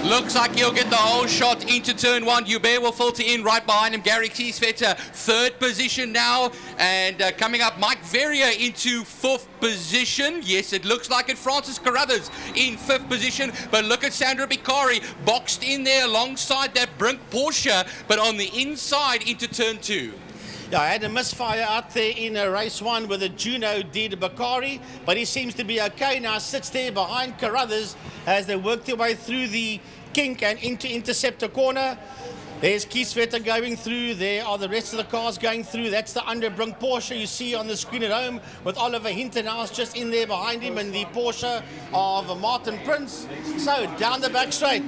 Looks like he'll get the whole shot into turn one. Joubert will filter in right behind him. Gary Kieswetter, third position now. And coming up, Mike Verrier into fourth position. Yes, it looks like it. Francis Carruthers in fifth position. But look at Sandra Bicari boxed in there alongside that Brink Porsche, but on the inside into turn two. Yeah, I had a misfire out there in race one with a Juno did Bacari, but he seems to be okay now, sits there behind Carruthers as they work their way through the kink and into Interceptor corner. There's Kieswetter going through. There are the rest of the cars going through. That's the Underbrink Porsche you see on the screen at home with Oliver Hintenhaus just in there behind him, and the Porsche of Martin Prince. So down the back straight,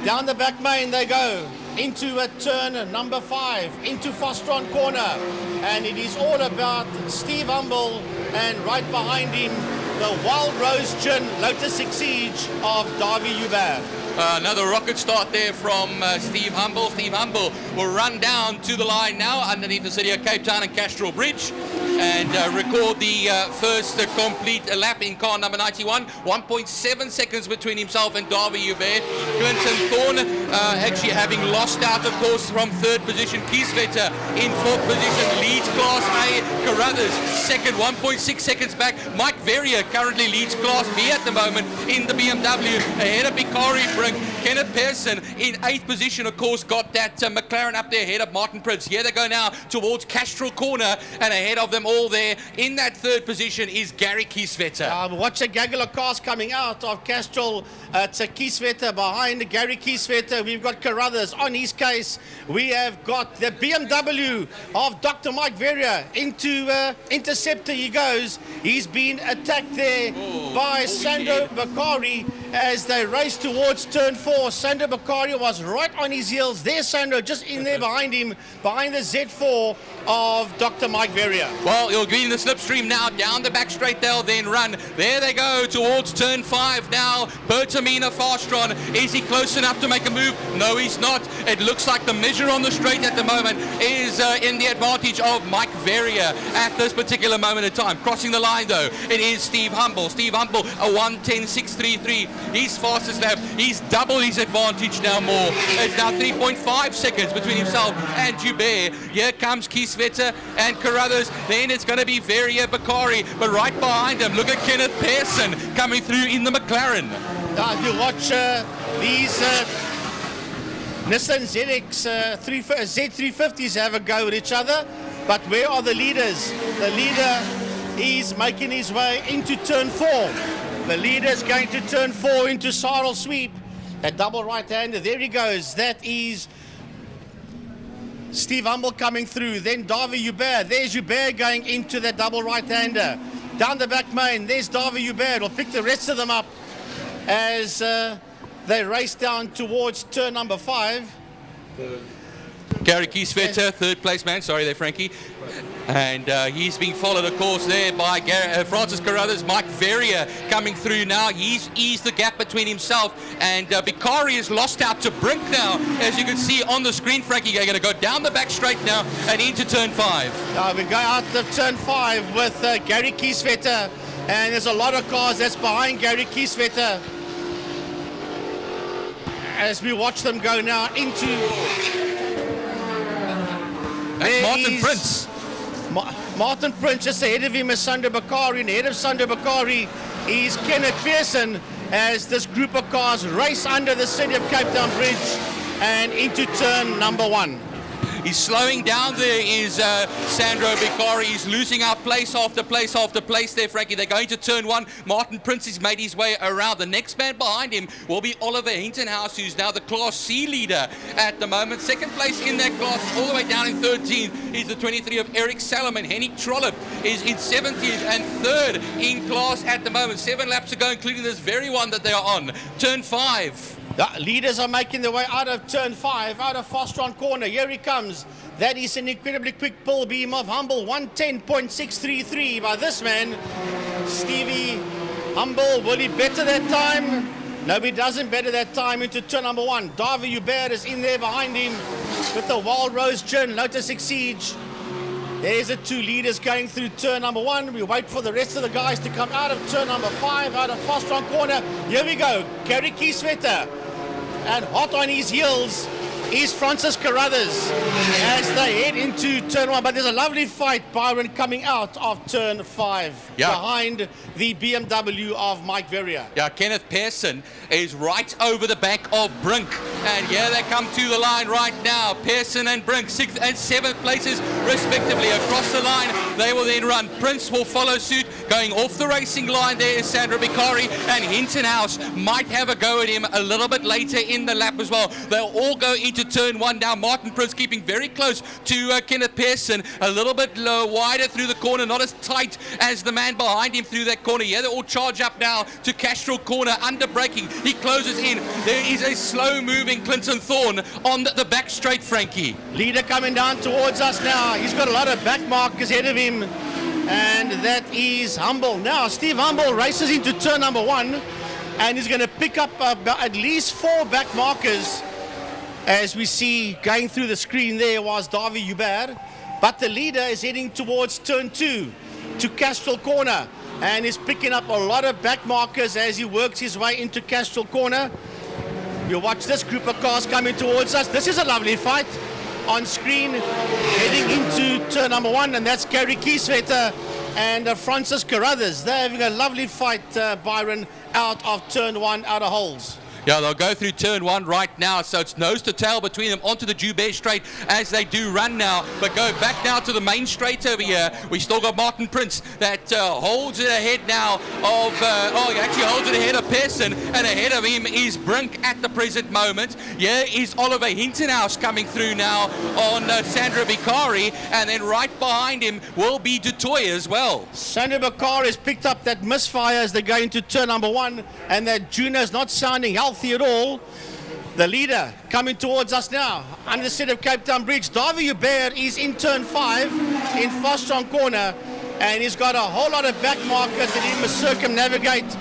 down the back main they go. Into a turn number 5, into Fostron corner, and it is all about Steve Humble, and right behind him the Wild Rose Gin Lotus Exige of Davy Joubert. Another rocket start there from Steve Humble. Steve Humble will run down to the line now underneath the city of Cape Town and Castral Bridge and record the first complete lap in car number 91. 1.7 seconds between himself and Davy Joubert. Clinton Thorne actually having lost out, of course, from third position. Kieswetter in fourth position, leads Class A. Carruthers second, 1.6 seconds back. Mike Verrier currently leads Class B at the moment in the BMW, ahead of Bicari. Kenneth Pearson in 8th position, of course, got that McLaren up there ahead of Martin Prince. Here they go now towards Castral corner, and ahead of them all there in that third position is Gary Kieswetter. Watch a gaggle of cars coming out of Castral. It's a Kieswetter behind Gary Kieswetter. We've got Carruthers on his case. We have got the BMW of Dr. Mike Verrier into Interceptor. He goes. He's been attacked there by Sandro Bacari as they race towards turn 4. Sandro Bacari was right on his heels. There's Sandro just in there behind him, behind the Z4 of Dr. Mike Verrier. Well, he'll be in the slipstream now. Down the back straight they'll then run. There they go towards turn 5 now. Bertamina Fastron. Is he close enough to make a move? No, he's not. It looks like the measure on the straight at the moment is in the advantage of Mike Verrier at this particular moment in time. Crossing the line though, it is Steve Humble. Steve Humble, a 1:10.633. His fastest lap. He's double his advantage now more. It's now 3.5 seconds between himself and Joubert. Here comes Kieswetter and Carruthers. Then it's going to be Verrier, Bacari, but right behind him, look at Kenneth Pearson coming through in the McLaren. Now, if you watch these Nissan ZX Z350s have a go at each other, but where are the leaders? The leader is making his way into turn 4. The leader's going to turn 4 into Cyril Sweep. That double right-hander, there he goes. That is Steve Humble coming through. Then Davy Joubert. There's Joubert going into that double right-hander. Down the back main, there's Davy Joubert. We'll pick the rest of them up as they race down towards turn number 5. Gary Kieswetter, third place man. Sorry there, Frankie. And he's being followed, of course, there by Francis Carruthers. Mike Verrier coming through now. He's eased the gap between himself and Bicari is lost out to Brink now. As you can see on the screen, Frankie, they're going to go down the back straight now and into turn 5. We go out of turn 5 with Gary Kieswetter. And there's a lot of cars that's behind Gary Kieswetter as we watch them go now into... That's Martin Prince. Martin Prince just ahead of him is Sandro Bacari, and ahead of Sandro Bacari is Kenneth Pearson as this group of cars race under the city of Cape Town Bridge and into turn number 1. He's slowing down there is Sandro Bicari. He's losing out place after place after place there, Frankie. They're going to turn 1. Martin Prince has made his way around. The next man behind him will be Oliver Hintenhaus, who's now the Class C leader at the moment. Second place in that class, all the way down in 13th, is the 23 of Eric Salomon. Henny Trollope is in 17th and third in class at the moment. 7 laps to go, including this very one that they are on. Turn 5. The leaders are making their way out of turn 5, out of Fostron corner. Here he comes. That is an incredibly quick pull beam of Humble. 1:10.633 by this man, Stevie Humble. Will he better that time? No, he doesn't better that time into turn number 1. Davy Joubert is in there behind him with the Wild Rose Gin Lotus Exige. There's the 2 leaders going through turn number 1. We wait for the rest of the guys to come out of turn number 5, out of Fostron corner. Here we go. Gary Kieswetter And hot on his heels is Francis Carruthers as they head into turn 1. But there's a lovely fight, Byron, coming out of turn 5 behind the BMW of Mike Verrier. Yeah, Kenneth Pearson is right over the back of Brink. And here they come to the line right now. Pearson and Brink, 6th and 7th places respectively across the line. They will then run. Prince will follow suit. Going off the racing line there is Sandra Bikari, and Hinton House might have a go at him a little bit later in the lap as well. They'll all go into turn 1 now. Martin Prince keeping very close to Kenneth Pearson, a little bit wider through the corner, not as tight as the man behind him through that corner. Yeah, they all charge up now to Castrol corner, under braking. He closes in. There is a slow moving Clinton Thorne on the back straight, Frankie. Leader coming down towards us now. He's got a lot of back markers ahead of him, and that is Humble. Now Steve Humble races into turn number 1, and he's going to pick up at least 4 back markers. As we see going through the screen there was Davi Joubert, but the leader is heading towards turn 2 to Castrol corner, and is picking up a lot of back markers as he works his way into Castrol corner. You watch this group of cars coming towards us. This is a lovely fight on screen heading into turn number 1, and that's Gary Kieswetter and Francis Carruthers. They're having a lovely fight, Byron, out of turn 1, out of holes. Yeah, they'll go through turn 1 right now, so it's nose to tail between them onto the Joubert straight as they do run now. But go back now to the main straight over here. We still got Martin Prince that holds it ahead now of, he actually holds it ahead of Pearson, and ahead of him is Brink at the present moment. Here is Oliver Hintonhouse coming through now on Sandra Bikari, and then right behind him will be Dutoy as well. Sandra Bikari has picked up that misfire as they go into turn number 1, and that Juno's not sounding healthy at all. The leader coming towards us now under the set of Cape Town Bridge. Davi Joubert is in turn 5 in Fostron corner, and he's got a whole lot of back markers that he must circumnavigate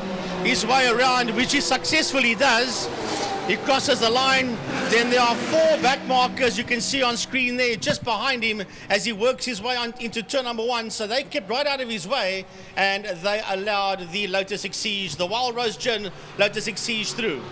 his way around, which he successfully does. He crosses the line. Then there are 4 back markers you can see on screen there just behind him as he works his way on into turn number 1. So they kept right out of his way, and they allowed the Lotus Exige, the Wild Rose Gin Lotus Exige, through.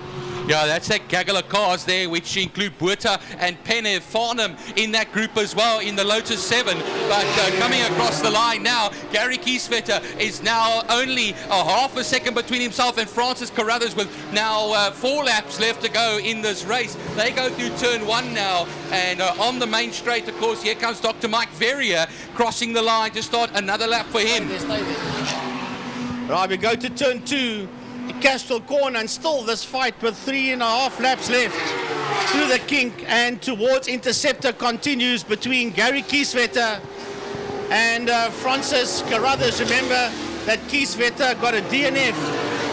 Yeah, that's that gaggle of cars there, which include Buerta and Penev Farnham in that group as well in the Lotus 7. But coming across the line now, Gary Kieswetter is now only a half a second between himself and Francis Carruthers, with now 4 laps left to go in this race. They go through turn 1 now, and on the main straight, of course, here comes Dr. Mike Verrier crossing the line to start another lap for him. Stay there. Right, we go to turn 2. Castrol corner, and still this fight with 3.5 laps left through the kink, and towards Interceptor continues between Gary Kieswetter and Francis Carruthers. Remember that Kieswetter got a DNF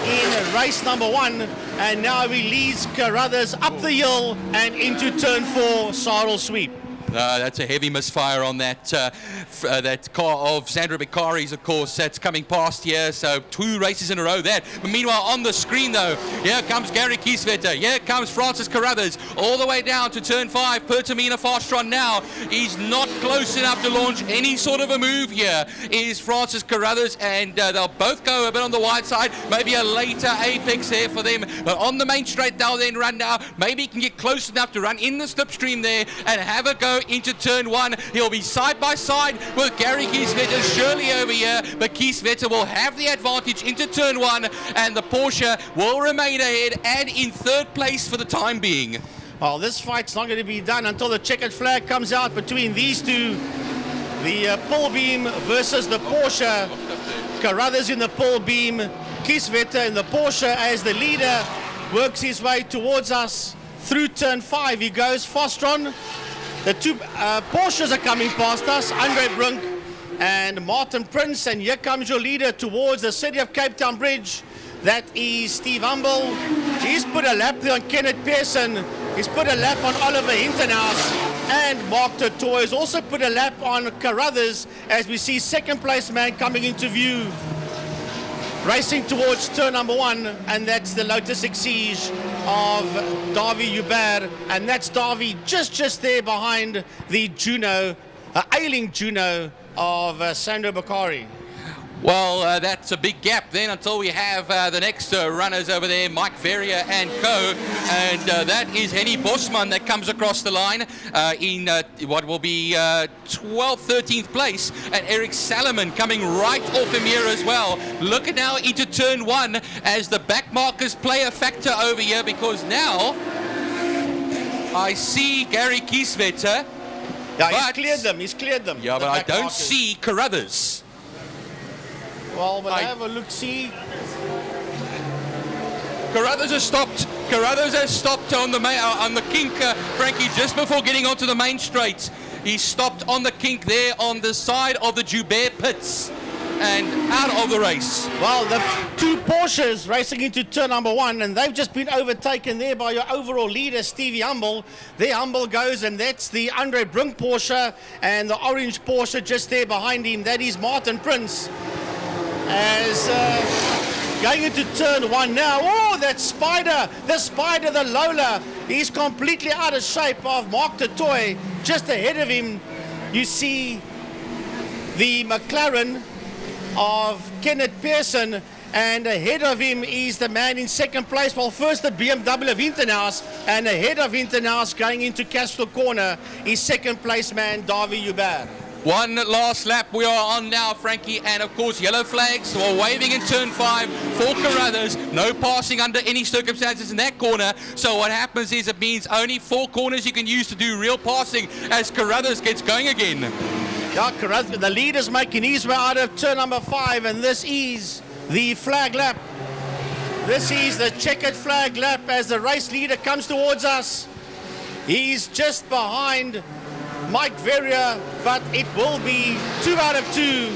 in race number 1, and now he leads Carruthers up the hill and into turn 4, Sarl sweep. That's a heavy misfire on that that car of Sandra Bikari's, of course, that's coming past here. So 2 races in a row there. But meanwhile, on the screen, though, here comes Gary Kieswetter. Here comes Francis Carruthers all the way down to turn 5. Pertamina Fastron now. He's not close enough to launch any sort of a move here, is Francis Carruthers, and they'll both go a bit on the wide side. Maybe a later apex there for them. But on the main straight, they'll then run now. Maybe he can get close enough to run in the slipstream there and have a go into turn 1. He'll be side by side with Gary Kieswetter surely over here, but Kieswetter will have the advantage into turn 1, and the Porsche will remain ahead and in 3rd place for the time being. Well, this fight's not going to be done until the checkered flag comes out between these two. The pull beam versus the Porsche. Carruthers in the pull beam, Kieswetter in the Porsche as the leader works his way towards us through turn 5. He goes Fostron. The 2 Porsches are coming past us, Andre Brink and Martin Prince, and here comes your leader towards the city of Cape Town Bridge. That is Steve Humble. He's put a lap there on Kenneth Pearson. He's put a lap on Oliver Hintonhouse, and Mark Dutoy has also put a lap on Carruthers as we see 2nd place man coming into view, racing towards turn number 1, and that's the Lotus Exige of Davi Joubert, and that's Davi just there behind the Juno, ailing Juno of Sandra Bikari. Well, that's a big gap then until we have the next runners over there, Mike Verrier and co. And that is Henny Bosman that comes across the line in what will be 12th, 13th place. And Eric Salomon coming right off him here as well. Look at now into turn one as the back markers play a factor over here, because now I see Gary Kieswetter. Yeah, he's cleared them. Yeah, but I don't see Carruthers. Well, we'll have a look-see. Carruthers has stopped. Carruthers has stopped on the kink, Frankie, just before getting onto the main straight. He stopped on the kink there on the side of the Joubert pits and out of the race. Well, the two Porsches racing into turn number one, and they've just been overtaken there by your overall leader, Stevie Humble. There Humble goes, and that's the Andre Brink Porsche, and the orange Porsche just there behind him, that is Martin Prince. As going into turn one now. Oh, that Spider, the Lola, he's completely out of shape of Mark de Toy. Just ahead of him, you see the McLaren of Kenneth Pearson, and ahead of him is the man in second place. Well, first the BMW of Internaus, and ahead of Internaus going into Castro Corner is second place man Davi Joubert. One last lap we are on now, Frankie, and of course yellow flags were waving in turn 5 for Carruthers. No passing under any circumstances in that corner. So what happens is it means only 4 corners you can use to do real passing as Carruthers gets going again. Yeah, Carruthers, the leader's making his way out of turn number 5, and this is the flag lap. This is the checkered flag lap as the race leader comes towards us. He's just behind Mike Verrier, but it will be 2 out of 2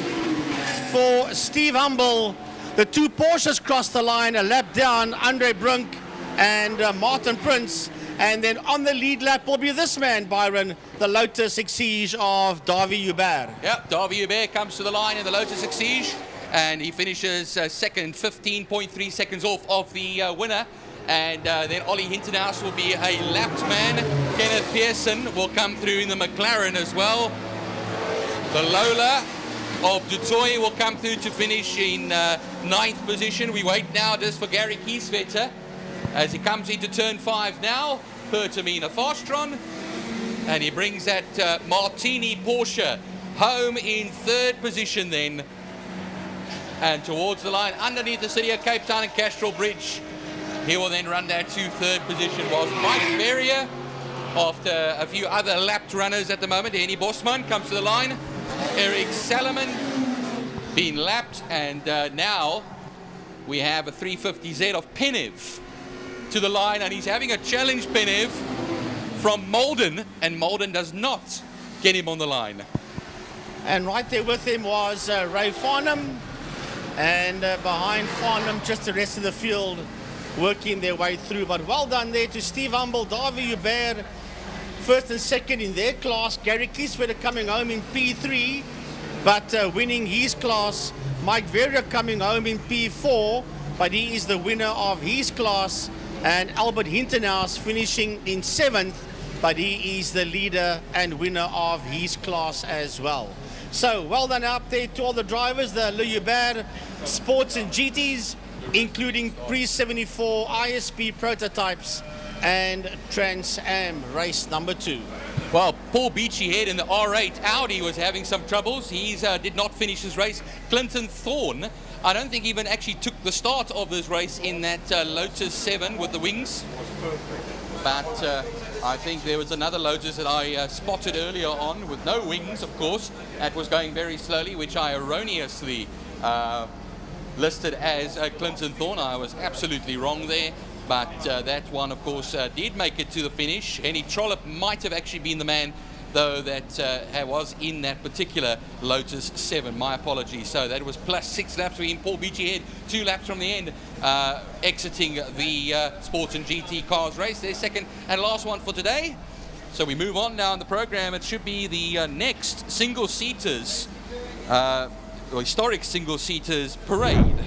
for Steve Humble. The 2 Porsches cross the line, a lap down, Andre Brink and Martin Prince. And then on the lead lap will be this man, Byron, the Lotus Exige of Davi Joubert. Yep, Davi Joubert comes to the line in the Lotus Exige, and he finishes second, 15.3 seconds off of the winner. And then Ollie Hintenhouse will be a lapped man. Kenneth Pearson will come through in the McLaren as well. The Lola of Dutoy will come through to finish in 9th position. We wait now just for Gary Kieswetter as he comes into turn 5 now. Pertamina Fastron. And he brings that Martini Porsche home in 3rd position then. And towards the line underneath the city of Cape Town and Castrol Bridge. He will then run down to 3rd position, whilst Mike Verrier, after a few other lapped runners at the moment, Henny Bosman comes to the line. Eric Salomon being lapped, and now we have a 350Z of Penev to the line, and he's having a challenge, Penev, from Malden, and Malden does not get him on the line. And right there with him was Ray Farnham, and behind Farnham just the rest of the field working their way through. But well done there to Steve Humble, Davi Joubert, 1st and 2nd in their class. Gary Kieswetter coming home in P3, but winning his class. Mike Verrier coming home in P4, but he is the winner of his class. And Albert Hintenhouse finishing in 7th, but he is the leader and winner of his class as well. So well done up there to all the drivers, the Le Joubert Sports and GTs, including pre-74 ISP prototypes and Trans Am race number 2. Well, Paul Beachyhead in the R8 Audi was having some troubles. He did not finish his race. Clinton Thorne, I don't think even actually took the start of this race in that Lotus 7 with the wings. But I think there was another Lotus that I spotted earlier on with no wings, of course. That was going very slowly, which I erroneously listed as Clinton Thorne. I was absolutely wrong there, but that one, of course, did make it to the finish. Henny Trollope might have actually been the man, though, that was in that particular Lotus 7. My apologies. So that was plus 6 laps for him. Paul Beachyhead, 2 laps from the end, exiting the Sports and GT Cars race. Their second and last one for today. So we move on now in the program. It should be the next single-seaters, historic single-seaters parade.